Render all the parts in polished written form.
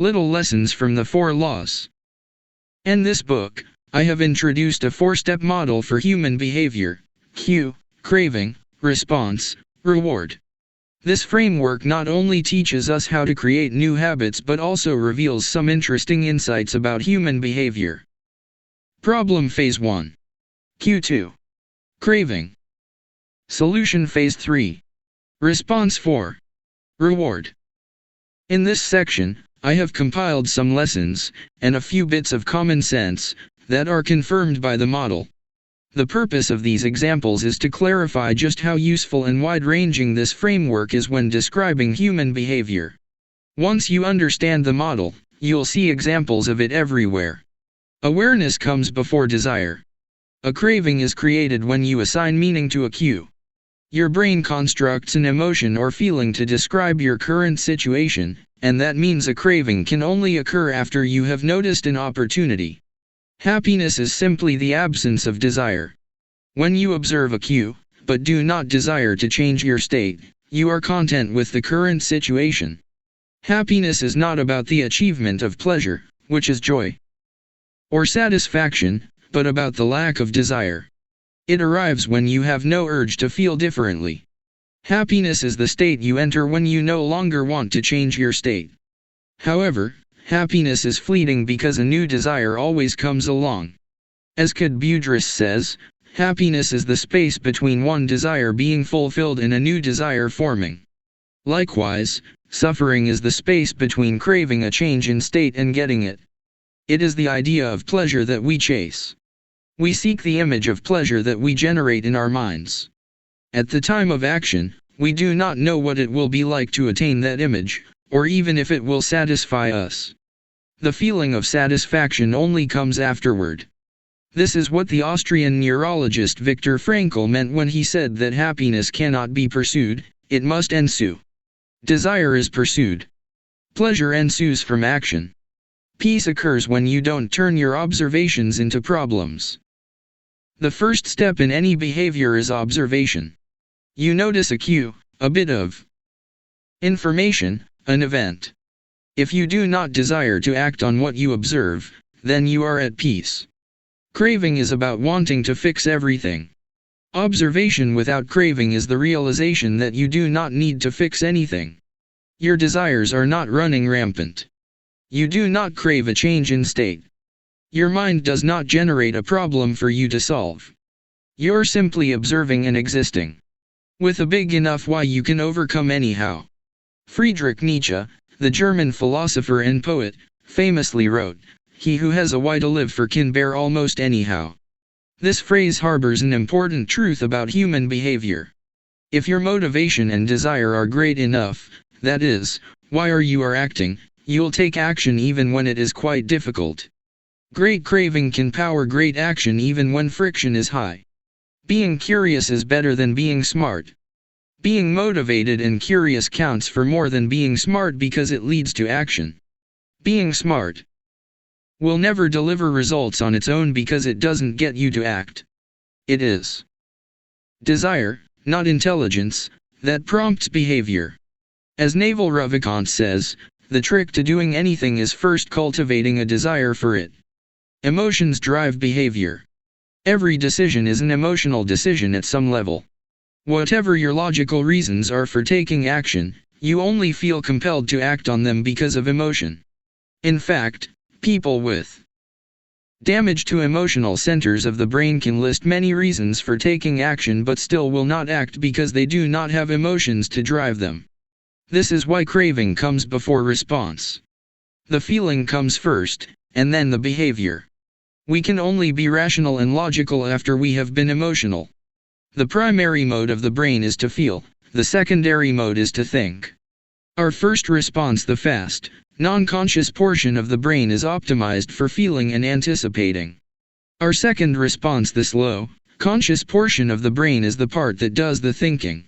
Little lessons from the 4 laws. In this book, I have introduced a 4-step model for human behavior: cue, craving, response, reward. This framework not only teaches us how to create new habits but also reveals some interesting insights about human behavior. Problem Phase 1. Cue 2. Craving. Solution Phase 3. Response 4. Reward. In this section, I have compiled some lessons, and a few bits of common sense, that are confirmed by the model. The purpose of these examples is to clarify just how useful and wide-ranging this framework is when describing human behavior. Once you understand the model, you'll see examples of it everywhere. Awareness comes before desire. A craving is created when you assign meaning to a cue. Your brain constructs an emotion or feeling to describe your current situation, and that means a craving can only occur after you have noticed an opportunity. Happiness is simply the absence of desire. When you observe a cue, but do not desire to change your state, you are content with the current situation. Happiness is not about the achievement of pleasure, which is joy, or satisfaction, but about the lack of desire. It arrives when you have no urge to feel differently. Happiness is the state you enter when you no longer want to change your state. However, happiness is fleeting because a new desire always comes along. As Kadbudris says, happiness is the space between one desire being fulfilled and a new desire forming. Likewise, suffering is the space between craving a change in state and getting it. It is the idea of pleasure that we chase. We seek the image of pleasure that we generate in our minds. At the time of action, we do not know what it will be like to attain that image, or even if it will satisfy us. The feeling of satisfaction only comes afterward. This is what the Austrian neurologist Viktor Frankl meant when he said that happiness cannot be pursued, it must ensue. Desire is pursued. Pleasure ensues from action. Peace occurs when you don't turn your observations into problems. The first step in any behavior is observation. You notice a cue, a bit of information, an event. If you do not desire to act on what you observe, then you are at peace. Craving is about wanting to fix everything. Observation without craving is the realization that you do not need to fix anything. Your desires are not running rampant. You do not crave a change in state. Your mind does not generate a problem for you to solve. You're simply observing and existing. With a big enough why you can overcome anyhow. Friedrich Nietzsche, the German philosopher and poet, famously wrote, "He who has a why to live for can bear almost anyhow." This phrase harbors an important truth about human behavior. If your motivation and desire are great enough, that is, why you are acting, you'll take action even when it is quite difficult. Great craving can power great action even when friction is high. Being curious is better than being smart. Being motivated and curious counts for more than being smart because it leads to action. Being smart will never deliver results on its own because it doesn't get you to act. It is desire, not intelligence, that prompts behavior. As Naval Ravikant says, the trick to doing anything is first cultivating a desire for it. Emotions drive behavior. Every decision is an emotional decision at some level. Whatever your logical reasons are for taking action, you only feel compelled to act on them because of emotion. In fact, people with damage to emotional centers of the brain can list many reasons for taking action but still will not act because they do not have emotions to drive them. This is why craving comes before response. The feeling comes first, and then the behavior. We can only be rational and logical after we have been emotional. The primary mode of the brain is to feel, the secondary mode is to think. Our first response, the fast, non-conscious portion of the brain, is optimized for feeling and anticipating. Our second response, the slow, conscious portion of the brain, is the part that does the thinking.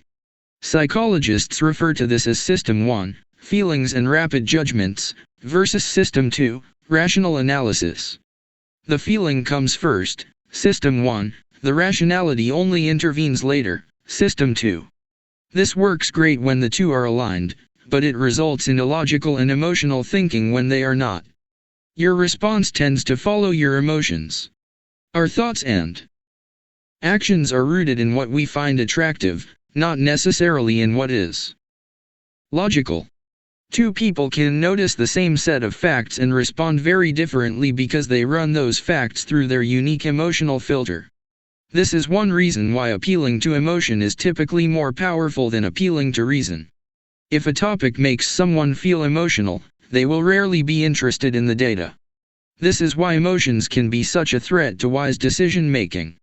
Psychologists refer to this as System 1, feelings and rapid judgments, versus System 2, rational analysis. The feeling comes first, System 1, the rationality only intervenes later, System 2. This works great when the two are aligned, but it results in illogical and emotional thinking when they are not. Your response tends to follow your emotions. Our thoughts and actions are rooted in what we find attractive, not necessarily in what is logical. Two people can notice the same set of facts and respond very differently because they run those facts through their unique emotional filter. This is one reason why appealing to emotion is typically more powerful than appealing to reason. If a topic makes someone feel emotional, they will rarely be interested in the data. This is why emotions can be such a threat to wise decision making.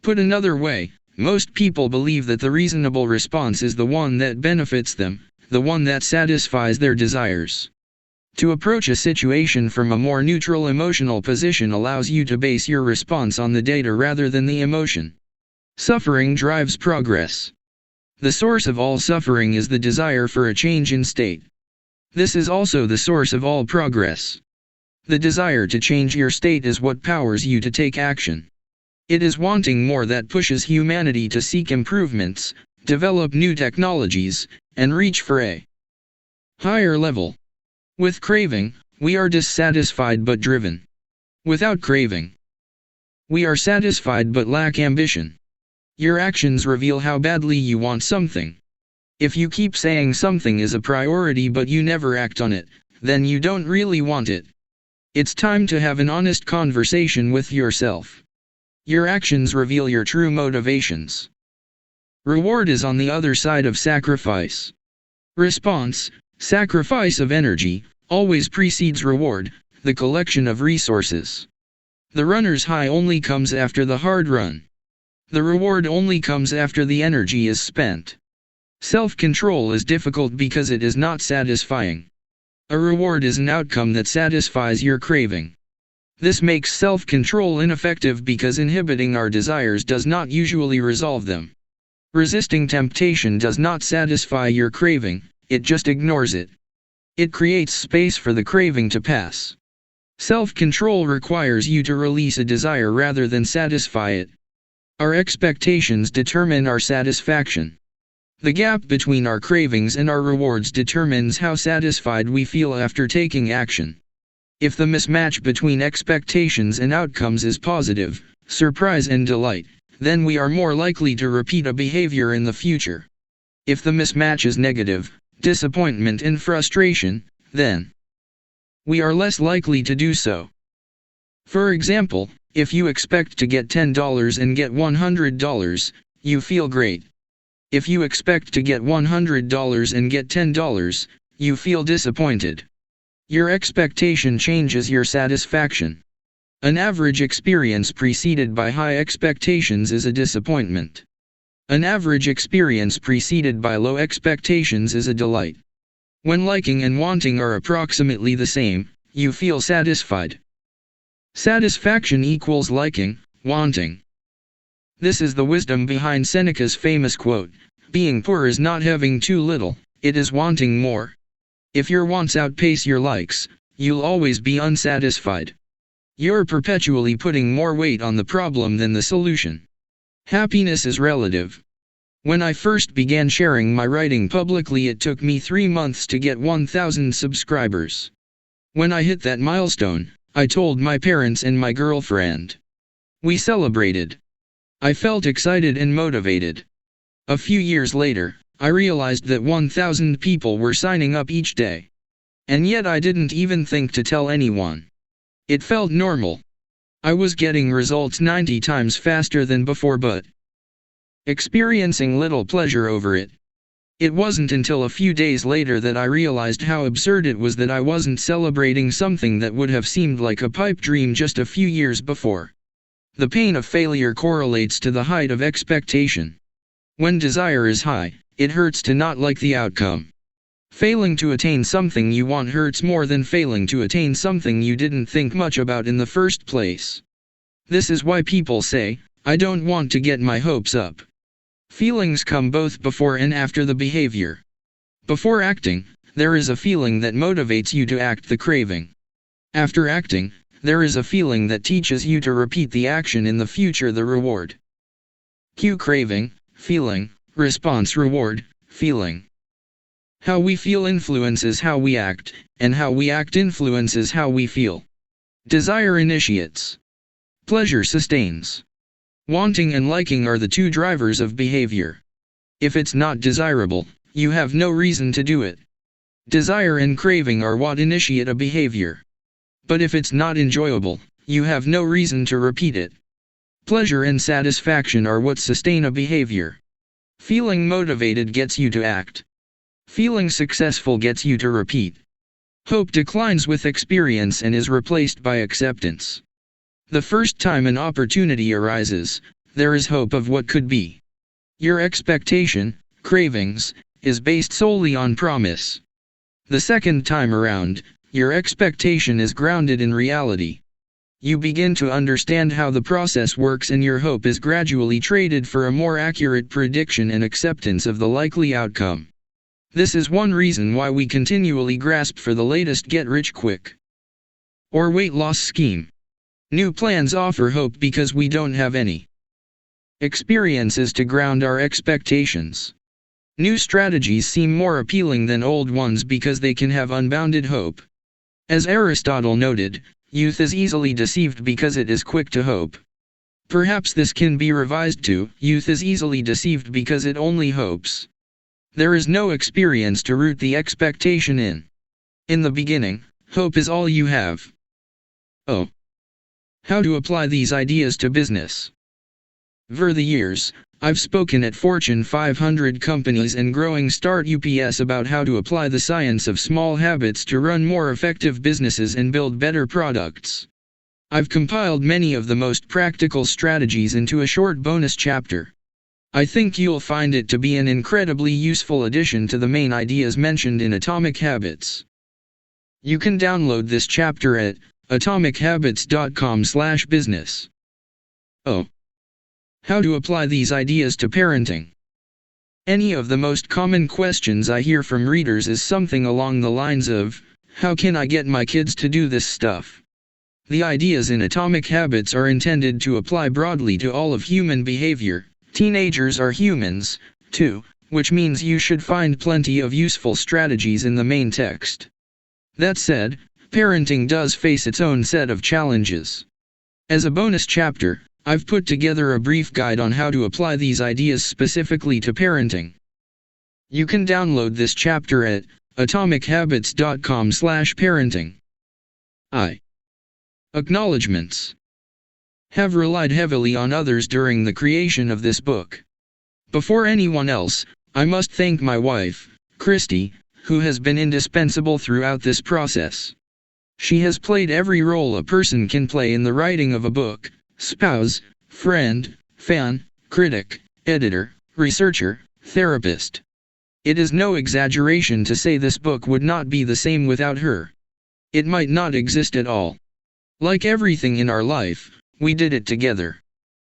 Put another way, most people believe that the reasonable response is the one that benefits them, the one that satisfies their desires. To approach a situation from a more neutral emotional position allows you to base your response on the data rather than the emotion. Suffering drives progress. The source of all suffering is the desire for a change in state. This is also the source of all progress. The desire to change your state is what powers you to take action. It is wanting more that pushes humanity to seek improvements, develop new technologies, and reach for a higher level. With craving, we are dissatisfied but driven. Without craving, we are satisfied but lack ambition. Your actions reveal how badly you want something. If you keep saying something is a priority but you never act on it, then you don't really want it. It's time to have an honest conversation with yourself. Your actions reveal your true motivations. Reward is on the other side of sacrifice. Response, sacrifice of energy, always precedes reward, the collection of resources. The runner's high only comes after the hard run. The reward only comes after the energy is spent. Self-control is difficult because it is not satisfying. A reward is an outcome that satisfies your craving. This makes self-control ineffective because inhibiting our desires does not usually resolve them. Resisting temptation does not satisfy your craving, it just ignores it. It creates space for the craving to pass. Self-control requires you to release a desire rather than satisfy it. Our expectations determine our satisfaction. The gap between our cravings and our rewards determines how satisfied we feel after taking action. If the mismatch between expectations and outcomes is positive, surprise and delight, then we are more likely to repeat a behavior in the future. If the mismatch is negative, disappointment and frustration, then we are less likely to do so. For example, if you expect to get $10 and get $100, you feel great. If you expect to get $100 and get $10, you feel disappointed. Your expectation changes your satisfaction. An average experience preceded by high expectations is a disappointment. An average experience preceded by low expectations is a delight. When liking and wanting are approximately the same, you feel satisfied. Satisfaction equals liking, wanting. This is the wisdom behind Seneca's famous quote, "Being poor is not having too little, it is wanting more." If your wants outpace your likes, you'll always be unsatisfied. You're perpetually putting more weight on the problem than the solution. Happiness is relative. When I first began sharing my writing publicly, it took me 3 months to get 1,000 subscribers. When I hit that milestone, I told my parents and my girlfriend. We celebrated. I felt excited and motivated. A few years later, I realized that 1,000 people were signing up each day. And yet I didn't even think to tell anyone. It felt normal. I was getting results 90 times faster than before but experiencing little pleasure over it. It wasn't until a few days later that I realized how absurd it was that I wasn't celebrating something that would have seemed like a pipe dream just a few years before. The pain of failure correlates to the height of expectation. When desire is high, it hurts to not like the outcome. Failing to attain something you want hurts more than failing to attain something you didn't think much about in the first place. This is why people say, "I don't want to get my hopes up." Feelings come both before and after the behavior. Before acting, there is a feeling that motivates you to act the craving. After acting, there is a feeling that teaches you to repeat the action in the future, the reward. Cue craving, feeling, response reward, feeling. How we feel influences how we act, and how we act influences how we feel. Desire initiates. Pleasure sustains. Wanting and liking are the two drivers of behavior. If it's not desirable, you have no reason to do it. Desire and craving are what initiate a behavior. But if it's not enjoyable, you have no reason to repeat it. Pleasure and satisfaction are what sustain a behavior. Feeling motivated gets you to act. Feeling successful gets you to repeat. Hope declines with experience and is replaced by acceptance. The first time an opportunity arises, there is hope of what could be. Your expectation, cravings, is based solely on promise. The second time around, your expectation is grounded in reality. You begin to understand how the process works and your hope is gradually traded for a more accurate prediction and acceptance of the likely outcome. This is one reason why we continually grasp for the latest get-rich-quick or weight loss scheme. New plans offer hope because we don't have any experiences to ground our expectations. New strategies seem more appealing than old ones because they can have unbounded hope. As Aristotle noted, youth is easily deceived because it is quick to hope. Perhaps this can be revised to, youth is easily deceived because it only hopes. There is no experience to root the expectation in. In the beginning, hope is all you have. Oh. How to apply these ideas to business? Over the years, I've spoken at Fortune 500 companies and growing startups about how to apply the science of small habits to run more effective businesses and build better products. I've compiled many of the most practical strategies into a short bonus chapter. I think you'll find it to be an incredibly useful addition to the main ideas mentioned in Atomic Habits. You can download this chapter at atomichabits.com/business. Oh. How to apply these ideas to parenting? Any of the most common questions I hear from readers is something along the lines of, how can I get my kids to do this stuff? The ideas in Atomic Habits are intended to apply broadly to all of human behavior. Teenagers are humans, too, which means you should find plenty of useful strategies in the main text. That said, parenting does face its own set of challenges. As a bonus chapter, I've put together a brief guide on how to apply these ideas specifically to parenting. You can download this chapter at atomichabits.com/parenting. Acknowledgements. Have relied heavily on others during the creation of this book. Before anyone else, I must thank my wife, Christy, who has been indispensable throughout this process. She has played every role a person can play in the writing of a book: spouse, friend, fan, critic, editor, researcher, therapist. It is no exaggeration to say this book would not be the same without her. It might not exist at all. Like everything in our life, we did it together.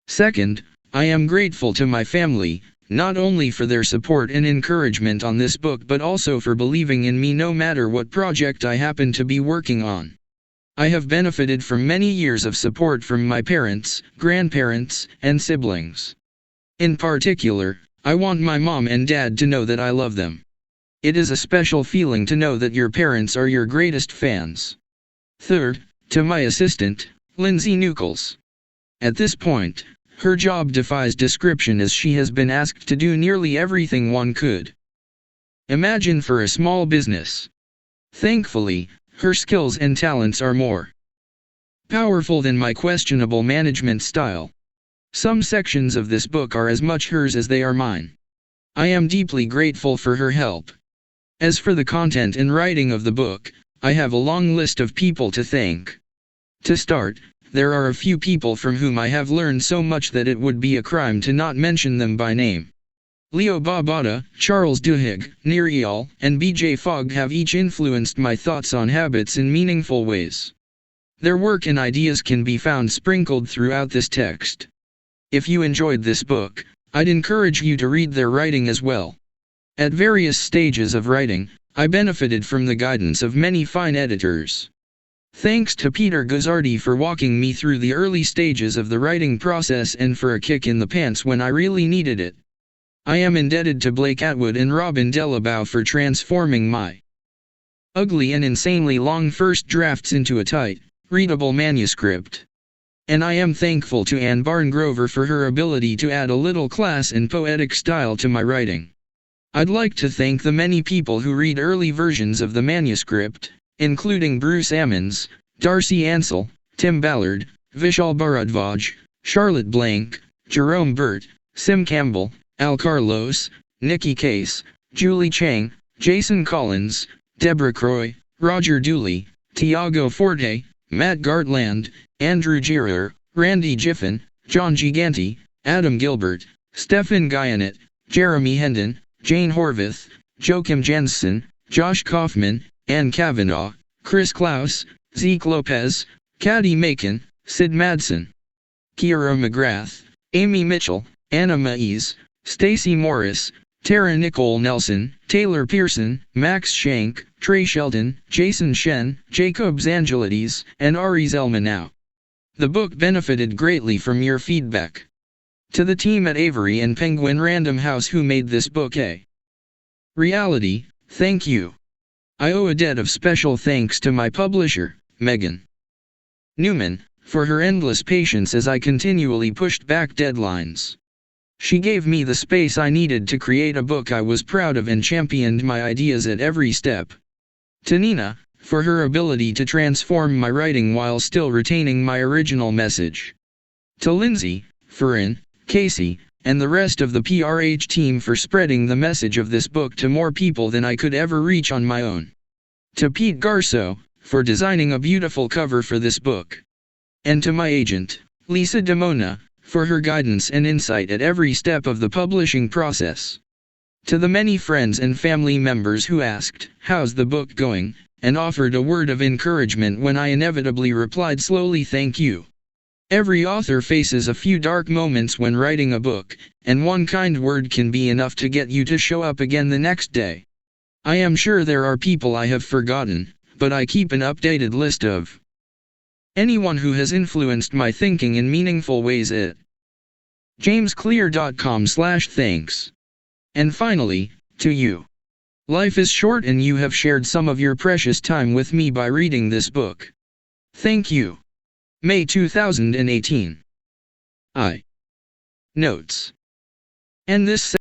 Second, I am grateful to my family, not only for their support and encouragement on this book but also for believing in me no matter what project I happen to be working on. I have benefited from many years of support from my parents, grandparents, and siblings. In particular, I want my mom and dad to know that I love them. It is a special feeling to know that your parents are your greatest fans. Third, to my assistant, Lindsay Nucles. At this point, her job defies description as she has been asked to do nearly everything one could imagine for a small business. Thankfully, her skills and talents are more powerful than my questionable management style. Some sections of this book are as much hers as they are mine. I am deeply grateful for her help. As for the content and writing of the book, I have a long list of people to thank. To start, there are a few people from whom I have learned so much that it would be a crime to not mention them by name. Leo Babauta, Charles Duhigg, Nir Eyal, and B.J. Fogg have each influenced my thoughts on habits in meaningful ways. Their work and ideas can be found sprinkled throughout this text. If you enjoyed this book, I'd encourage you to read their writing as well. At various stages of writing, I benefited from the guidance of many fine editors. Thanks to Peter Guzzardi for walking me through the early stages of the writing process and for a kick in the pants when I really needed it. I am indebted to Blake Atwood and Robin Delabow for transforming my ugly and insanely long first drafts into a tight, readable manuscript. And I am thankful to Anne Barngrover for her ability to add a little class and poetic style to my writing. I'd like to thank the many people who read early versions of the manuscript, including Bruce Ammons, Darcy Ansell, Tim Ballard, Vishal Bharadwaj, Charlotte Blank, Jerome Burt, Sim Campbell, Al Carlos, Nikki Case, Julie Chang, Jason Collins, Deborah Croy, Roger Dooley, Tiago Forte, Matt Gartland, Andrew Girer, Randy Giffen, John Giganti, Adam Gilbert, Stefan Guyanet, Jeremy Hendon, Jane Horvath, Joachim Jensen, Josh Kaufman, Ann Kavanaugh, Chris Klaus, Zeke Lopez, Caddy Macon, Sid Madsen, Kiera McGrath, Amy Mitchell, Anna Maes, Stacey Morris, Tara Nicole Nelson, Taylor Pearson, Max Shank, Trey Sheldon, Jason Shen, Jacob Zangelides, and Ari Zelmanow. The book benefited greatly from your feedback. To the team at Avery and Penguin Random House who made this book a reality, thank you. I owe a debt of special thanks to my publisher, Megan Newman, for her endless patience as I continually pushed back deadlines. She gave me the space I needed to create a book I was proud of and championed my ideas at every step. To Nina, for her ability to transform my writing while still retaining my original message. To Lindsay, Farron, Casey, and the rest of the PRH team for spreading the message of this book to more people than I could ever reach on my own. To Pete Garso, for designing a beautiful cover for this book. And to my agent, Lisa Demona, for her guidance and insight at every step of the publishing process. To the many friends and family members who asked, "How's the book going?" and offered a word of encouragement when I inevitably replied slowly, "Thank you." Every author faces a few dark moments when writing a book, and one kind word can be enough to get you to show up again the next day. I am sure there are people I have forgotten, but I keep an updated list of anyone who has influenced my thinking in meaningful ways at jamesclear.com/thanks. And finally, to you. Life is short and you have shared some of your precious time with me by reading this book. Thank you. May 2018. Notes. And this